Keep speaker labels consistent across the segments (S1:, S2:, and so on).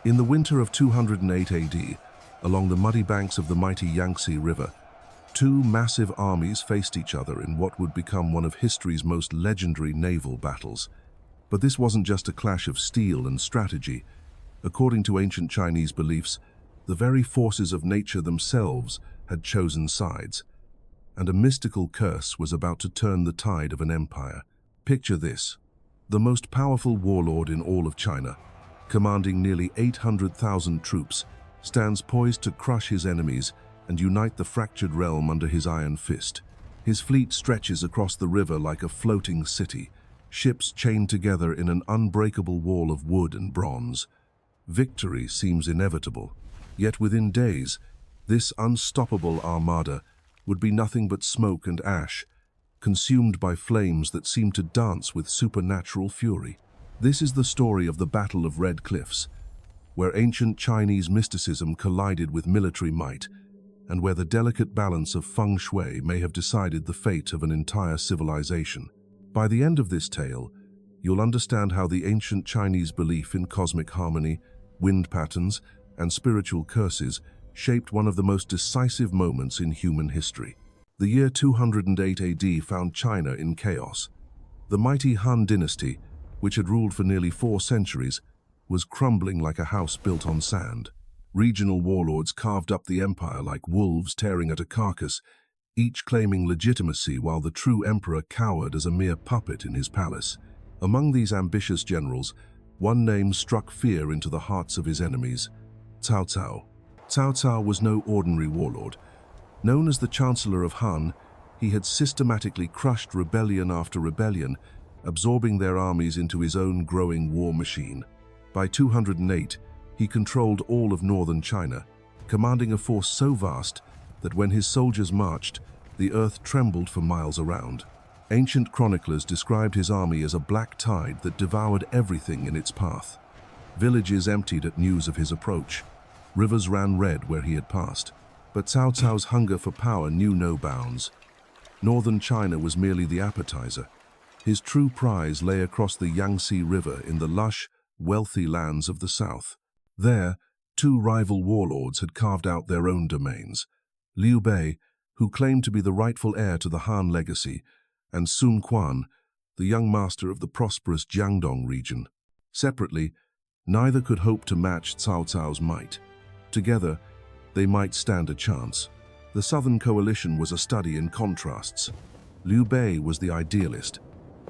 S1: In the winter of 208 AD, along the muddy banks of the mighty Yangtze River, two massive armies faced each other in what would become one of history's most legendary naval battles. But this wasn't just a clash of steel and strategy. According to ancient Chinese beliefs, the very forces of nature themselves had chosen sides, and a mystical curse was about to turn the tide of an empire. Picture this: the most powerful warlord in all of China, commanding nearly 800,000 troops, stands poised to crush his enemies and unite the fractured realm under his iron fist. His fleet stretches across the river like a floating city, ships chained together in an unbreakable wall of wood and bronze. Victory seems inevitable, yet within days, this unstoppable armada would be nothing but smoke and ash, consumed by flames that seem to dance with supernatural fury. This is the story of the Battle of Red Cliffs, where ancient Chinese mysticism collided with military might, and where the delicate balance of Feng Shui may have decided the fate of an entire civilization. By the end of this tale, you'll understand how the ancient Chinese belief in cosmic harmony, wind patterns, and spiritual curses shaped one of the most decisive moments in human history. The year 208 AD found China in chaos. The mighty Han dynasty, which had ruled for nearly 4 centuries, was crumbling like a house built on sand. Regional warlords carved up the empire like wolves tearing at a carcass, each claiming legitimacy while the true emperor cowered as a mere puppet in his palace. Among these ambitious generals, one name struck fear into the hearts of his enemies: Cao Cao. Cao Cao was no ordinary warlord. Known as the Chancellor of Han, he had systematically crushed rebellion after rebellion, absorbing their armies into his own growing war machine. By 208, he controlled all of northern China, commanding a force so vast that when his soldiers marched, the earth trembled for miles around. Ancient chroniclers described his army as a black tide that devoured everything in its path. Villages emptied at news of his approach. Rivers ran red where he had passed. But Cao Cao's hunger for power knew no bounds. Northern China was merely the appetizer. His true prize lay across the Yangtze River in the lush, wealthy lands of the south. There, two rival warlords had carved out their own domains: Liu Bei, who claimed to be the rightful heir to the Han legacy, and Quan, the young master of the prosperous Jiangdong region. Separately, neither could hope to match Cao Cao's might. Together, they might stand a chance. The Southern Coalition was a study in contrasts. Liu Bei was the idealist,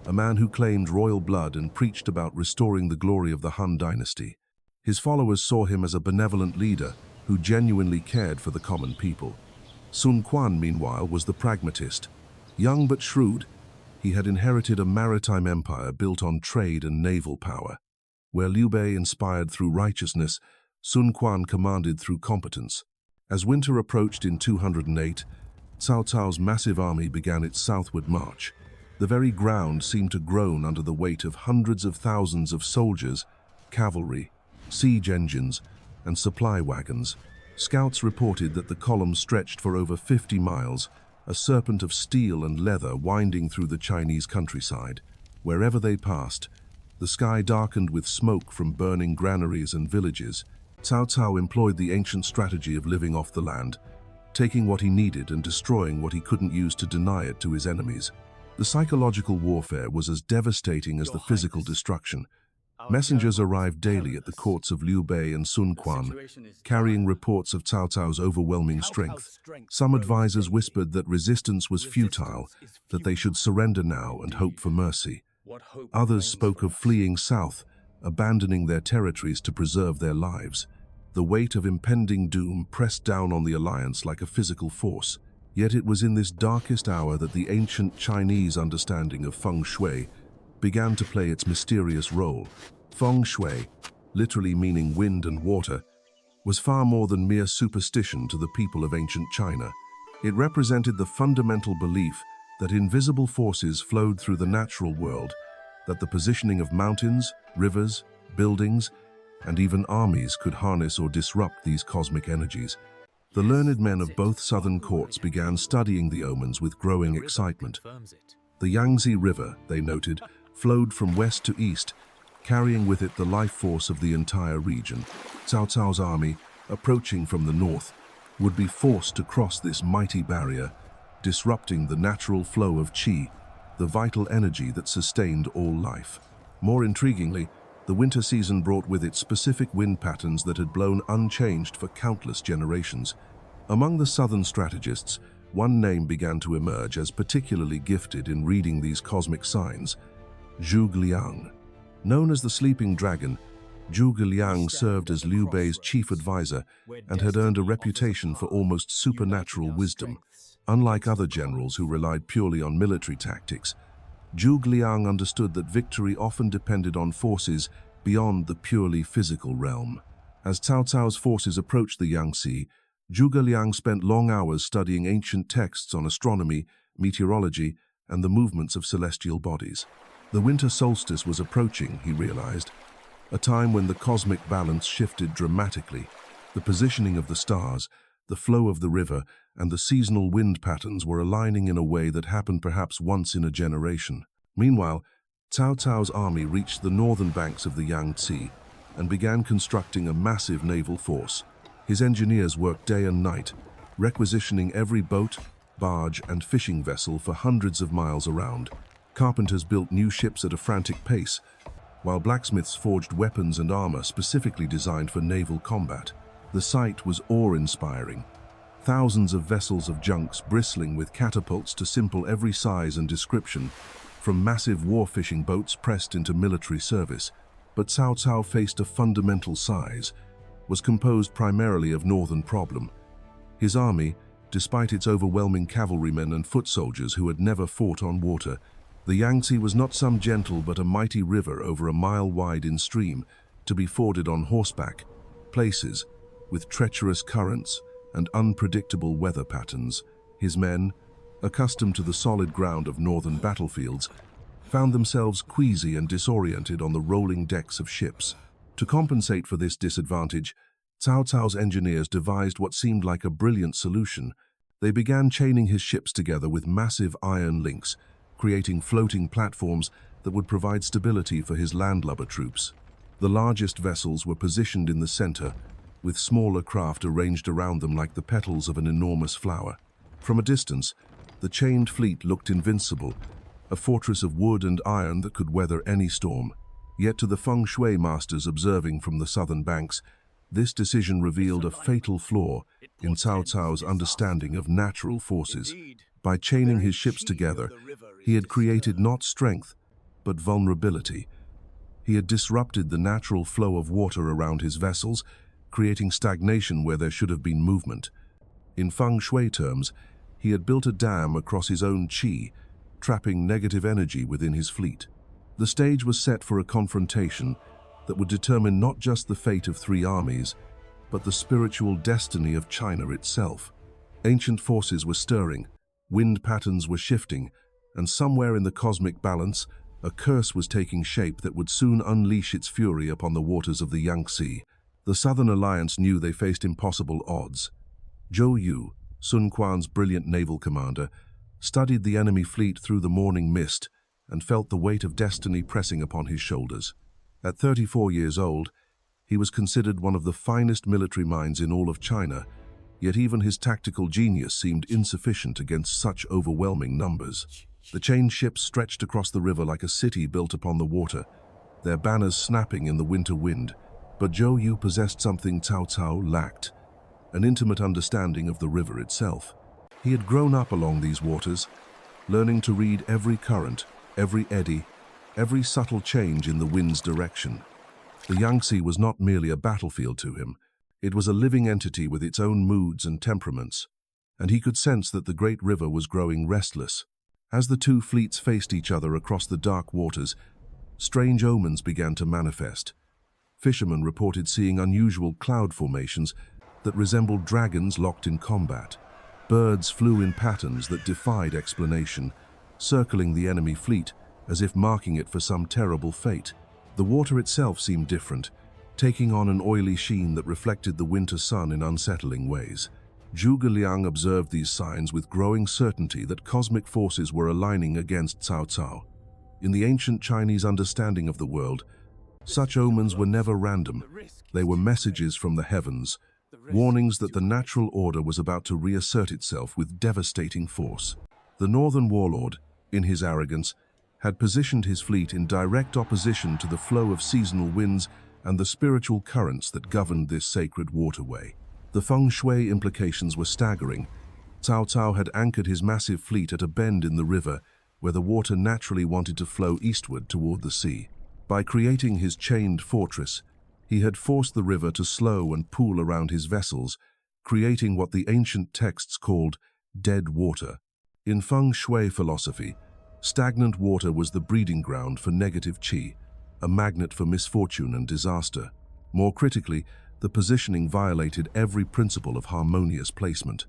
S1: a man who claimed royal blood and preached about restoring the glory of the Han dynasty. His followers saw him as a benevolent leader who genuinely cared for the common people. Quan, meanwhile, was the pragmatist. Young but shrewd, he had inherited a maritime empire built on trade and naval power. Where Liu Bei inspired through righteousness, Quan commanded through competence. As winter approached in 208, Cao Cao's massive army began its southward march. The very ground seemed to groan under the weight of hundreds of thousands of soldiers, cavalry, siege engines, and supply wagons. Scouts reported that the column stretched for over 50 miles, a serpent of steel and leather winding through the Chinese countryside. Wherever they passed, the sky darkened with smoke from burning granaries and villages. Cao Cao employed the ancient strategy of living off the land, taking what he needed and destroying what he couldn't use to deny it to his enemies. The psychological warfare was as devastating as the physical destruction. Messengers arrived daily at the courts of Liu Bei and Quan, carrying reports of Cao Cao's overwhelming strength. Some advisors whispered that resistance was futile, that they should surrender now and hope for mercy. Others spoke of fleeing south, abandoning their territories to preserve their lives. The weight of impending doom pressed down on the alliance like a physical force. Yet it was in this darkest hour that the ancient Chinese understanding of Feng Shui began to play its mysterious role. Feng Shui, literally meaning wind and water, was far more than mere superstition to the people of ancient China. It represented the fundamental belief that invisible forces flowed through the natural world, that the positioning of mountains, rivers, buildings, and even armies could harness or disrupt these cosmic energies. The learned men of both southern courts began studying the omens with growing excitement. The Yangtze River, they noted, flowed from west to east, carrying with it the life force of the entire region. Cao Cao's army, approaching from the north, would be forced to cross this mighty barrier, disrupting the natural flow of qi, the vital energy that sustained all life. More intriguingly, the winter season brought with it specific wind patterns that had blown unchanged for countless generations. Among the southern strategists, one name began to emerge as particularly gifted in reading these cosmic signs: Zhuge Liang. Known as the Sleeping Dragon, Zhuge Liang served as Liu Bei's chief advisor and had earned a reputation for almost supernatural wisdom. Unlike other generals who relied purely on military tactics, Zhuge Liang understood that victory often depended on forces beyond the purely physical realm. As Cao Cao's forces approached the Yangtze, Zhuge Liang spent long hours studying ancient texts on astronomy, meteorology, and the movements of celestial bodies. The winter solstice was approaching, he realized, a time when the cosmic balance shifted dramatically. The positioning of the stars, the flow of the river, and the seasonal wind patterns were aligning in a way that happened perhaps once in a generation. Meanwhile, Cao Cao's army reached the northern banks of the Yangtze and began constructing a massive naval force. His engineers worked day and night, requisitioning every boat, barge, and fishing vessel for hundreds of miles around. Carpenters built new ships at a frantic pace, while blacksmiths forged weapons and armor specifically designed for naval combat. The sight was awe-inspiring. Thousands of vessels of junks bristling with catapults to simple every size and description, from massive war-fishing boats pressed into military service. But Cao Cao faced a fundamental size, was composed primarily of northern problem. His army, despite its overwhelming cavalrymen and foot soldiers who had never fought on water, the Yangtze was not some gentle but a mighty river over a mile wide in stream, to be forded on horseback, places with treacherous currents and unpredictable weather patterns. His men, accustomed to the solid ground of northern battlefields, found themselves queasy and disoriented on the rolling decks of ships. To compensate for this disadvantage, Cao Cao's engineers devised what seemed like a brilliant solution. They began chaining his ships together with massive iron links, creating floating platforms that would provide stability for his landlubber troops. The largest vessels were positioned in the center, with smaller craft arranged around them like the petals of an enormous flower. From a distance, the chained fleet looked invincible, a fortress of wood and iron that could weather any storm. Yet to the Feng Shui masters observing from the southern banks, this decision revealed a fatal flaw in Cao Cao's understanding of natural forces. By chaining his ships together, he had created not strength, but vulnerability. He had disrupted the natural flow of water around his vessels, creating stagnation where there should have been movement. In Feng Shui terms, he had built a dam across his own qi, trapping negative energy within his fleet. The stage was set for a confrontation that would determine not just the fate of three armies, but the spiritual destiny of China itself. Ancient forces were stirring, wind patterns were shifting, and somewhere in the cosmic balance, a curse was taking shape that would soon unleash its fury upon the waters of the Yangtze. The Southern Alliance knew they faced impossible odds. Zhou Yu, Sun Quan's brilliant naval commander, studied the enemy fleet through the morning mist and felt the weight of destiny pressing upon his shoulders. At 34 years old, he was considered one of the finest military minds in all of China, yet even his tactical genius seemed insufficient against such overwhelming numbers. The chained ships stretched across the river like a city built upon the water, their banners snapping in the winter wind. But Zhou Yu possessed something Cao Cao lacked, an intimate understanding of the river itself. He had grown up along these waters, learning to read every current, every eddy, every subtle change in the wind's direction. The Yangtze was not merely a battlefield to him. It was a living entity with its own moods and temperaments, and he could sense that the great river was growing restless. As the two fleets faced each other across the dark waters, strange omens began to manifest. Fishermen reported seeing unusual cloud formations that resembled dragons locked in combat. Birds flew in patterns that defied explanation, circling the enemy fleet as if marking it for some terrible fate. The water itself seemed different, taking on an oily sheen that reflected the winter sun in unsettling ways. Zhuge Liang observed these signs with growing certainty that cosmic forces were aligning against Cao Cao. In the ancient Chinese understanding of the world, Such omens were never random. They were messages from the heavens, warnings that the natural order was about to reassert itself with devastating force. The northern warlord, in his arrogance, had positioned his fleet in direct opposition to the flow of seasonal winds and the spiritual currents that governed this sacred waterway. The feng shui implications were staggering. Cao Cao had anchored his massive fleet at a bend in the river where the water naturally wanted to flow eastward toward the sea. By creating his chained fortress, he had forced the river to slow and pool around his vessels, creating what the ancient texts called dead water. In feng shui philosophy, stagnant water was the breeding ground for negative qi, a magnet for misfortune and disaster. More critically, the positioning violated every principle of harmonious placement.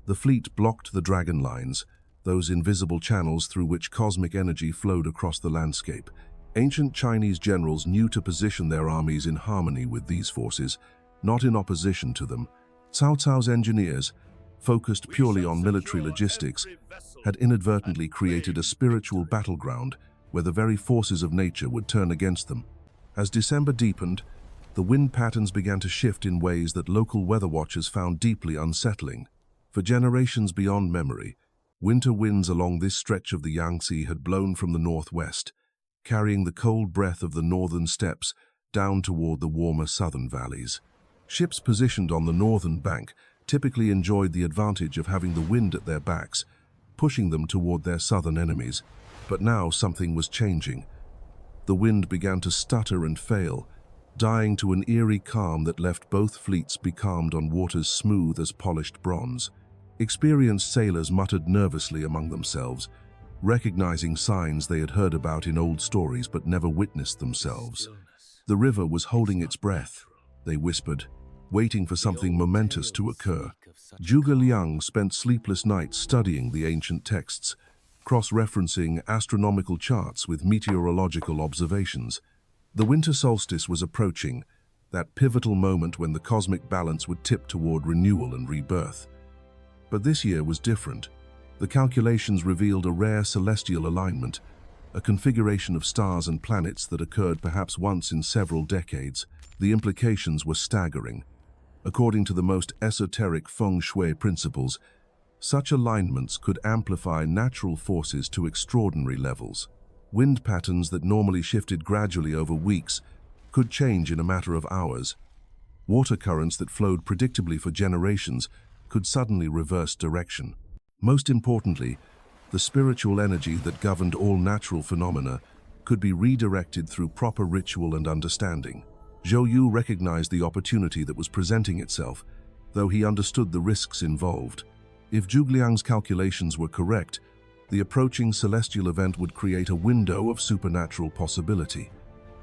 S1: The fleet blocked the dragon lines, those invisible channels through which cosmic energy flowed across the landscape. Ancient Chinese generals knew to position their armies in harmony with these forces, not in opposition to them. Cao Cao's engineers, focused purely on military logistics, had inadvertently created a spiritual battleground where the very forces of nature would turn against them. As December deepened, the wind patterns began to shift in ways that local weather watchers found deeply unsettling. For generations beyond memory, winter winds along this stretch of the Yangtze had blown from the northwest, carrying the cold breath of the northern steppes down toward the warmer southern valleys. Ships positioned on the northern bank typically enjoyed the advantage of having the wind at their backs, pushing them toward their southern enemies. But now something was changing. The wind began to stutter and fail, dying to an eerie calm that left both fleets becalmed on waters smooth as polished bronze. Experienced sailors muttered nervously among themselves, recognizing signs they had heard about in old stories but never witnessed themselves. The river was holding its breath, they whispered, waiting for something momentous to occur. Zhuge Liang spent sleepless nights studying the ancient texts, cross-referencing astronomical charts with meteorological observations. The winter solstice was approaching, that pivotal moment when the cosmic balance would tip toward renewal and rebirth. But this year was different. The calculations revealed a rare celestial alignment, a configuration of stars and planets that occurred perhaps once in several decades. The implications were staggering. According to the most esoteric feng shui principles, such alignments could amplify natural forces to extraordinary levels. Wind patterns that normally shifted gradually over weeks could change in a matter of hours. Water currents that flowed predictably for generations could suddenly reverse direction. Most importantly, the spiritual energy that governed all natural phenomena could be redirected through proper ritual and understanding. Zhou Yu recognized the opportunity that was presenting itself, though he understood the risks involved. If Zhuge Liang's calculations were correct, the approaching celestial event would create a window of supernatural possibility.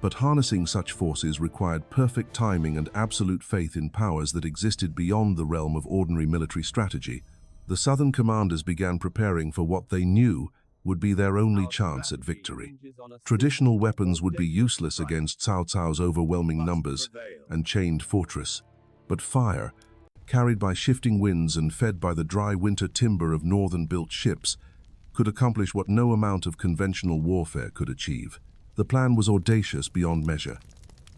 S1: But harnessing such forces required perfect timing and absolute faith in powers that existed beyond the realm of ordinary military strategy. The southern commanders began preparing for what they knew would be their only chance at victory. Traditional weapons would be useless against Cao Cao's overwhelming numbers and chained fortress. But fire, carried by shifting winds and fed by the dry winter timber of northern-built ships, could accomplish what no amount of conventional warfare could achieve. The plan was audacious beyond measure.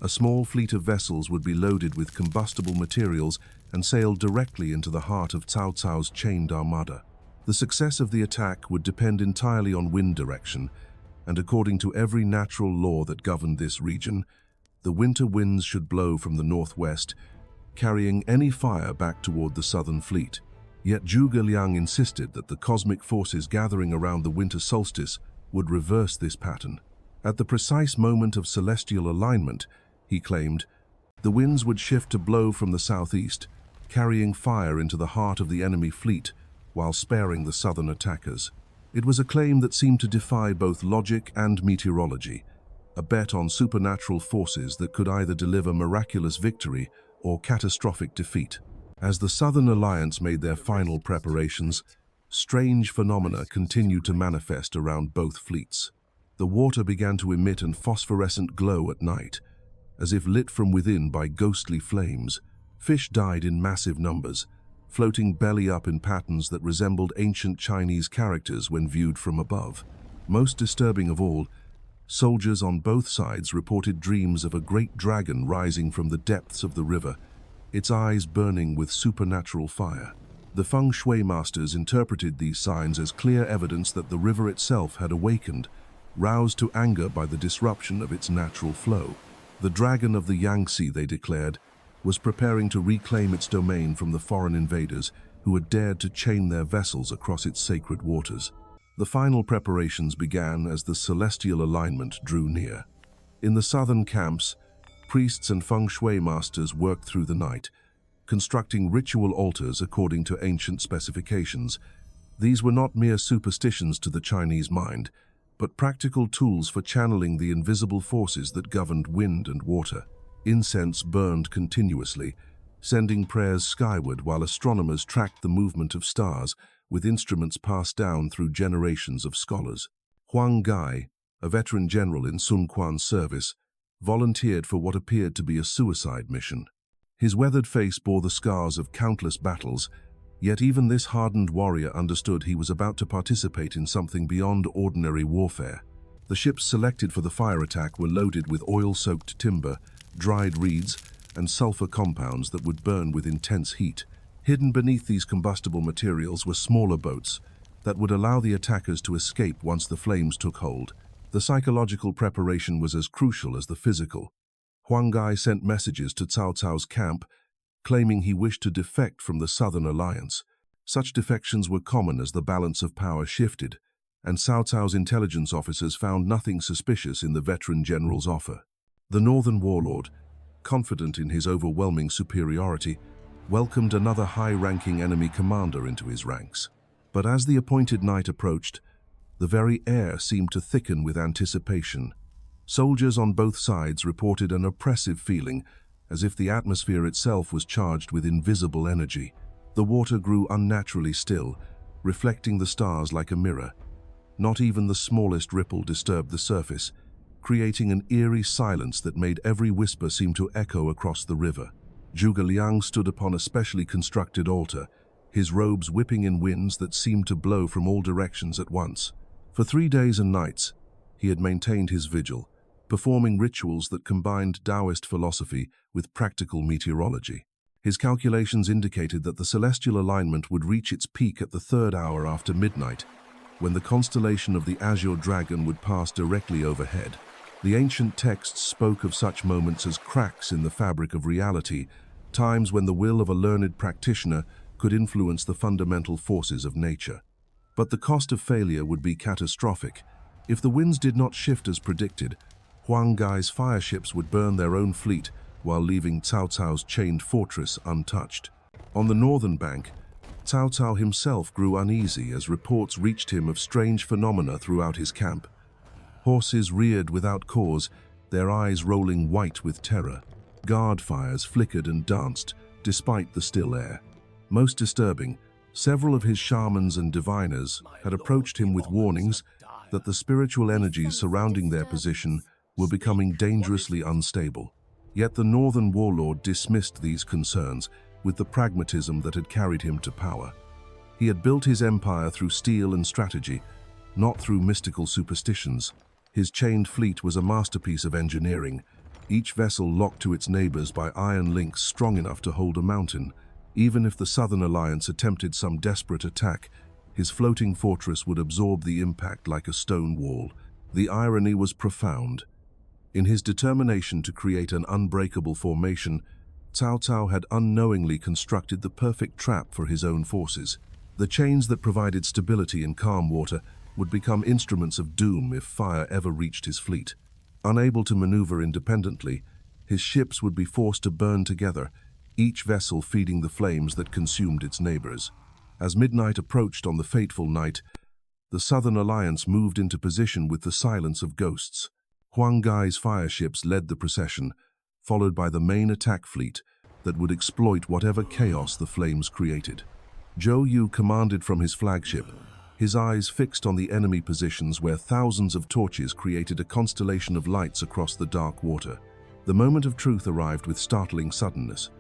S1: A small fleet of vessels would be loaded with combustible materials and sailed directly into the heart of Cao Cao's chained armada. The success of the attack would depend entirely on wind direction, and according to every natural law that governed this region, the winter winds should blow from the northwest, carrying any fire back toward the southern fleet. Yet Zhuge Liang insisted that the cosmic forces gathering around the winter solstice would reverse this pattern. At the precise moment of celestial alignment, he claimed, the winds would shift to blow from the southeast, carrying fire into the heart of the enemy fleet while sparing the southern attackers. It was a claim that seemed to defy both logic and meteorology, a bet on supernatural forces that could either deliver miraculous victory or catastrophic defeat. As the Southern Alliance made their final preparations, strange phenomena continued to manifest around both fleets. The water began to emit a phosphorescent glow at night, as if lit from within by ghostly flames. Fish died in massive numbers, floating belly up in patterns that resembled ancient Chinese characters when viewed from above. Most disturbing of all, Soldiers on both sides reported dreams of a great dragon rising from the depths of the river, its eyes burning with supernatural fire. The Feng Shui masters interpreted these signs as clear evidence that the river itself had awakened, roused to anger by the disruption of its natural flow. The dragon of the Yangtze, they declared, was preparing to reclaim its domain from the foreign invaders who had dared to chain their vessels across its sacred waters. The final preparations began as the celestial alignment drew near. In the southern camps, priests and Feng Shui masters worked through the night, constructing ritual altars according to ancient specifications. These were not mere superstitions to the Chinese mind, but practical tools for channeling the invisible forces that governed wind and water. Incense burned continuously, sending prayers skyward while astronomers tracked the movement of stars with instruments passed down through generations of scholars. Huang Gai, a veteran general in Sun Quan's service, volunteered for what appeared to be a suicide mission. His weathered face bore the scars of countless battles, yet even this hardened warrior understood he was about to participate in something beyond ordinary warfare. The ships selected for the fire attack were loaded with oil-soaked timber, dried reeds, and sulfur compounds that would burn with intense heat. Hidden beneath these combustible materials were smaller boats that would allow the attackers to escape once the flames took hold. The psychological preparation was as crucial as the physical. Huang Gai sent messages to Cao Cao's camp, claiming he wished to defect from the Southern Alliance. Such defections were common as the balance of power shifted, and Cao Cao's intelligence officers found nothing suspicious in the veteran general's offer. The northern warlord, confident in his overwhelming superiority, welcomed another high-ranking enemy commander into his ranks. But as the appointed night approached, the very air seemed to thicken with anticipation. Soldiers on both sides reported an oppressive feeling, as if the atmosphere itself was charged with invisible energy. The water grew unnaturally still, reflecting the stars like a mirror. Not even the smallest ripple disturbed the surface, creating an eerie silence that made every whisper seem to echo across the river. Zhuge Liang stood upon a specially constructed altar, his robes whipping in winds that seemed to blow from all directions at once. For 3 days and nights, he had maintained his vigil, performing rituals that combined Taoist philosophy with practical meteorology. His calculations indicated that the celestial alignment would reach its peak at the 3rd hour after midnight, when the constellation of the Azure Dragon would pass directly overhead. The ancient texts spoke of such moments as cracks in the fabric of reality, times when the will of a learned practitioner could influence the fundamental forces of nature. But the cost of failure would be catastrophic. If the winds did not shift as predicted, Huang Gai's fireships would burn their own fleet while leaving Cao Cao's chained fortress untouched. On the northern bank, Cao Cao himself grew uneasy as reports reached him of strange phenomena throughout his camp. Horses reared without cause, their eyes rolling white with terror. Guard fires flickered and danced, despite the still air. Most disturbing, several of his shamans and diviners had approached him with warnings that the spiritual energies surrounding their position were becoming dangerously unstable. Yet the northern warlord dismissed these concerns with the pragmatism that had carried him to power. He had built his empire through steel and strategy, not through mystical superstitions. His chained fleet was a masterpiece of engineering, each vessel locked to its neighbors by iron links strong enough to hold a mountain. Even if the Southern Alliance attempted some desperate attack, his floating fortress would absorb the impact like a stone wall. The irony was profound. In his determination to create an unbreakable formation, Cao Cao had unknowingly constructed the perfect trap for his own forces. The chains that provided stability in calm water would become instruments of doom if fire ever reached his fleet. Unable to maneuver independently, his ships would be forced to burn together, each vessel feeding the flames that consumed its neighbors. As midnight approached on the fateful night, the Southern Alliance moved into position with the silence of ghosts. Huang Gai's fireships led the procession, followed by the main attack fleet that would exploit whatever chaos the flames created. Zhou Yu commanded from his flagship, his eyes fixed on the enemy positions where thousands of torches created a constellation of lights across the dark water. The moment of truth arrived with startling suddenness.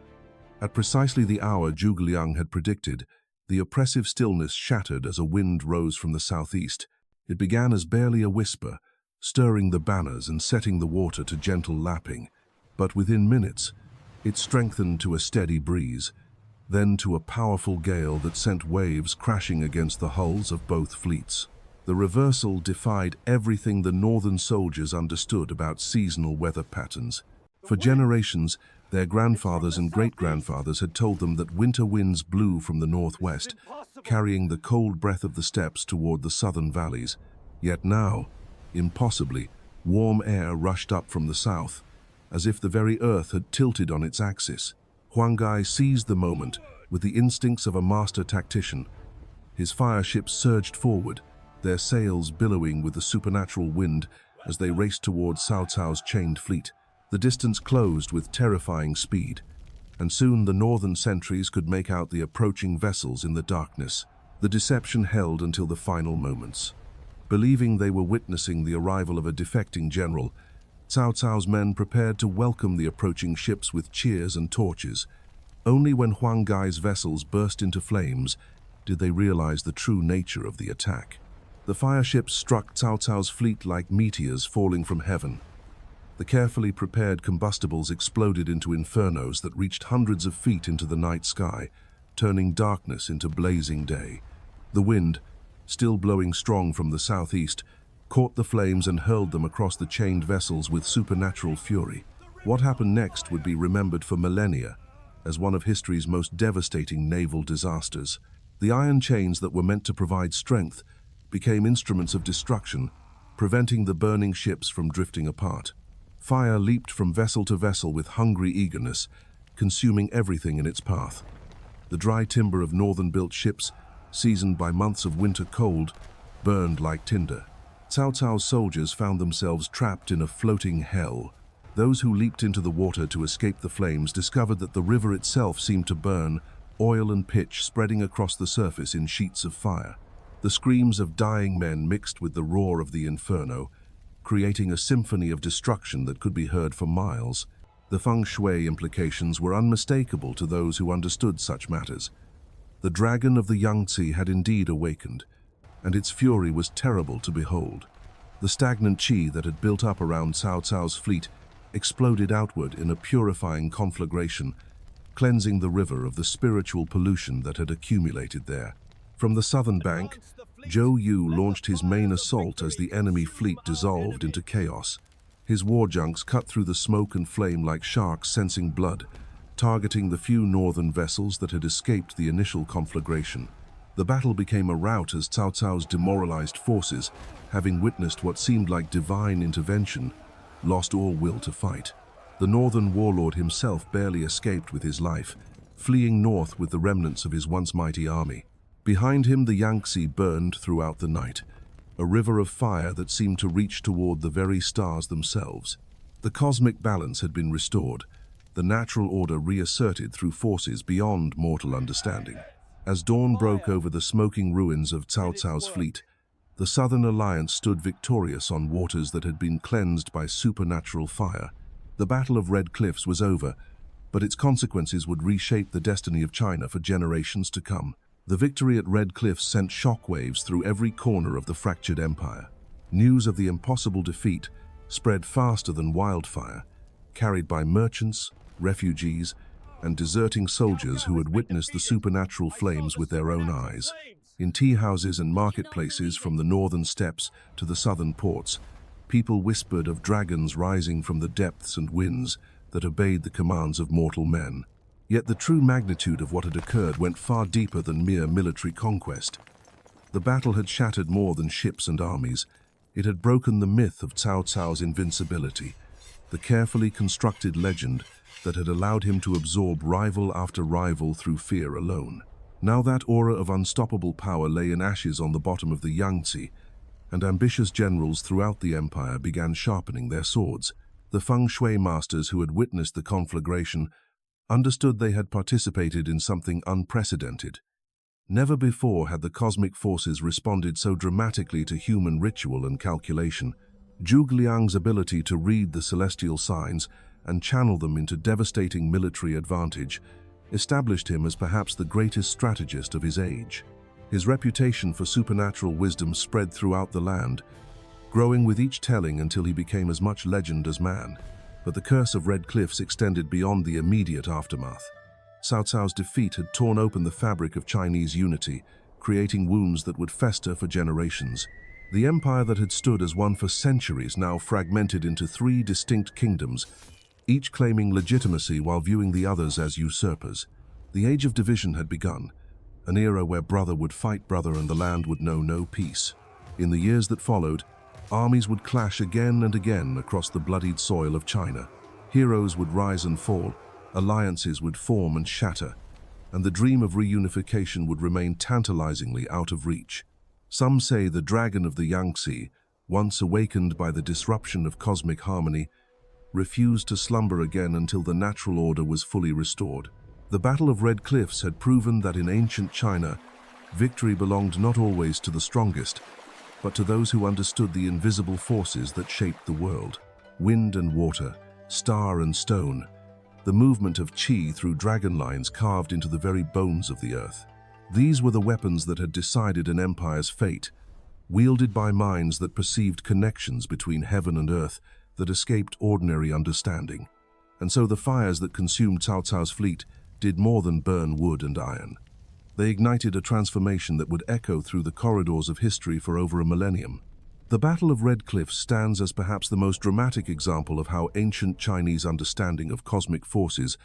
S1: At precisely the hour Zhuge Liang had predicted, the oppressive stillness shattered as a wind rose from the southeast. It began as barely a whisper, stirring the banners and setting the water to gentle lapping. But within minutes, it strengthened to a steady breeze, then to a powerful gale that sent waves crashing against the hulls of both fleets. The reversal defied everything the northern soldiers understood about seasonal weather patterns. For generations, their grandfathers and great-grandfathers had told them that winter winds blew from the northwest, carrying the cold breath of the steppes toward the southern valleys. Yet now, impossibly, warm air rushed up from the south, as if the very earth had tilted on its axis. Huang Gai seized the moment with the instincts of a master tactician. His fire ships surged forward, their sails billowing with the supernatural wind as they raced toward Cao Cao's chained fleet. The distance closed with terrifying speed, and soon the northern sentries could make out the approaching vessels in the darkness. The deception held until the final moments. Believing they were witnessing the arrival of a defecting general, Cao Cao's men prepared to welcome the approaching ships with cheers and torches. Only when Huang Gai's vessels burst into flames did they realize the true nature of the attack. The fire ships struck Cao Cao's fleet like meteors falling from heaven. The carefully prepared combustibles exploded into infernos that reached hundreds of feet into the night sky, turning darkness into blazing day. The wind, still blowing strong from the southeast, caught the flames and hurled them across the chained vessels with supernatural fury. What happened next would be remembered for millennia as one of history's most devastating naval disasters. The iron chains that were meant to provide strength became instruments of destruction, preventing the burning ships from drifting apart. Fire leaped from vessel to vessel with hungry eagerness, consuming everything in its path. The dry timber of northern-built ships, seasoned by months of winter cold, burned like tinder. Cao Cao's soldiers found themselves trapped in a floating hell. Those who leaped into the water to escape the flames discovered that the river itself seemed to burn, oil and pitch spreading across the surface in sheets of fire. The screams of dying men mixed with the roar of the Inferno, creating a symphony of destruction that could be heard for miles. The feng shui implications were unmistakable to those who understood such matters. The dragon of the Yangtze had indeed awakened, and its fury was terrible to behold. The stagnant qi that had built up around Cao Cao's fleet exploded outward in a purifying conflagration, cleansing the river of the spiritual pollution that had accumulated there. From the southern bank, Zhou Yu launched his main assault as the enemy fleet dissolved into chaos. His war junks cut through the smoke and flame like sharks sensing blood, targeting the few northern vessels that had escaped the initial conflagration. The battle became a rout as Cao Cao's demoralized forces, having witnessed what seemed like divine intervention, lost all will to fight. The northern warlord himself barely escaped with his life, fleeing north with the remnants of his once mighty army. Behind him, the Yangtze burned throughout the night, a river of fire that seemed to reach toward the very stars themselves. The cosmic balance had been restored, the natural order reasserted through forces beyond mortal understanding. As dawn broke over the smoking ruins of Cao Cao's fleet, the Southern Alliance stood victorious on waters that had been cleansed by supernatural fire. The Battle of Red Cliffs was over, but its consequences would reshape the destiny of China for generations to come. The victory at Red Cliffs sent shockwaves through every corner of the fractured empire. News of the impossible defeat spread faster than wildfire, carried by merchants, refugees, and deserting soldiers who had witnessed the supernatural flames with their own eyes. In tea houses and marketplaces from the northern steppes to the southern ports, people whispered of dragons rising from the depths and winds that obeyed the commands of mortal men. Yet the true magnitude of what had occurred went far deeper than mere military conquest. The battle had shattered more than ships and armies. It had broken the myth of Cao Cao's invincibility, the carefully constructed legend that had allowed him to absorb rival after rival through fear alone. Now that aura of unstoppable power lay in ashes on the bottom of the Yangtze, and ambitious generals throughout the empire began sharpening their swords. The feng shui masters who had witnessed the conflagration understood they had participated in something unprecedented. Never before had the cosmic forces responded so dramatically to human ritual and calculation. Zhuge Liang's ability to read the celestial signs and channel them into devastating military advantage established him as perhaps the greatest strategist of his age. His reputation for supernatural wisdom spread throughout the land, growing with each telling until he became as much legend as man. But the curse of Red Cliffs extended beyond the immediate aftermath. Cao Cao's defeat had torn open the fabric of Chinese unity, creating wounds that would fester for generations. The empire that had stood as one for centuries now fragmented into three distinct kingdoms, each claiming legitimacy while viewing the others as usurpers. The age of division had begun, an era where brother would fight brother and the land would know no peace. In the years that followed, armies would clash again and again across the bloodied soil of China. Heroes would rise and fall, alliances would form and shatter, and the dream of reunification would remain tantalizingly out of reach. Some say the dragon of the Yangtze, once awakened by the disruption of cosmic harmony, refused to slumber again until the natural order was fully restored. The Battle of Red Cliffs had proven that in ancient China, victory belonged not always to the strongest, but to those who understood the invisible forces that shaped the world. Wind and water, star and stone, the movement of qi through dragon lines carved into the very bones of the earth. These were the weapons that had decided an empire's fate, wielded by minds that perceived connections between heaven and earth that escaped ordinary understanding. And so the fires that consumed Cao Cao's fleet did more than burn wood and iron. They ignited a transformation that would echo through the corridors of history for over a millennium. The Battle of Red Cliffs stands as perhaps the most dramatic example of how ancient Chinese understanding of cosmic forces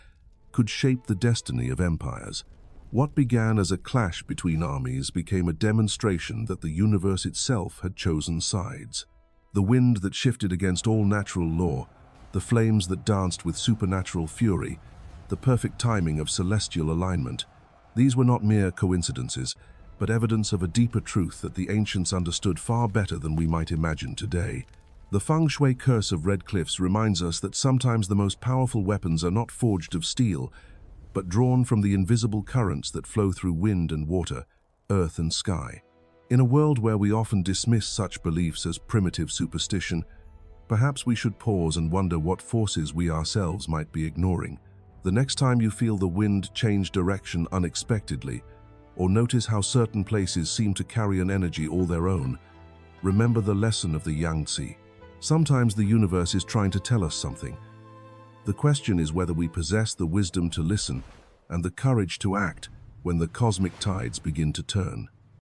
S1: could shape the destiny of empires. What began as a clash between armies became a demonstration that the universe itself had chosen sides. The wind that shifted against all natural law, the flames that danced with supernatural fury, the perfect timing of celestial alignment. These were not mere coincidences, but evidence of a deeper truth that the ancients understood far better than we might imagine today. The Feng Shui curse of Red Cliffs reminds us that sometimes the most powerful weapons are not forged of steel, but drawn from the invisible currents that flow through wind and water, earth and sky. In a world where we often dismiss such beliefs as primitive superstition, perhaps we should pause and wonder what forces we ourselves might be ignoring. The next time you feel the wind change direction unexpectedly, or notice how certain places seem to carry an energy all their own, remember the lesson of the Yangtze. Sometimes the universe is trying to tell us something. The question is whether we possess the wisdom to listen and the courage to act when the cosmic tides begin to turn.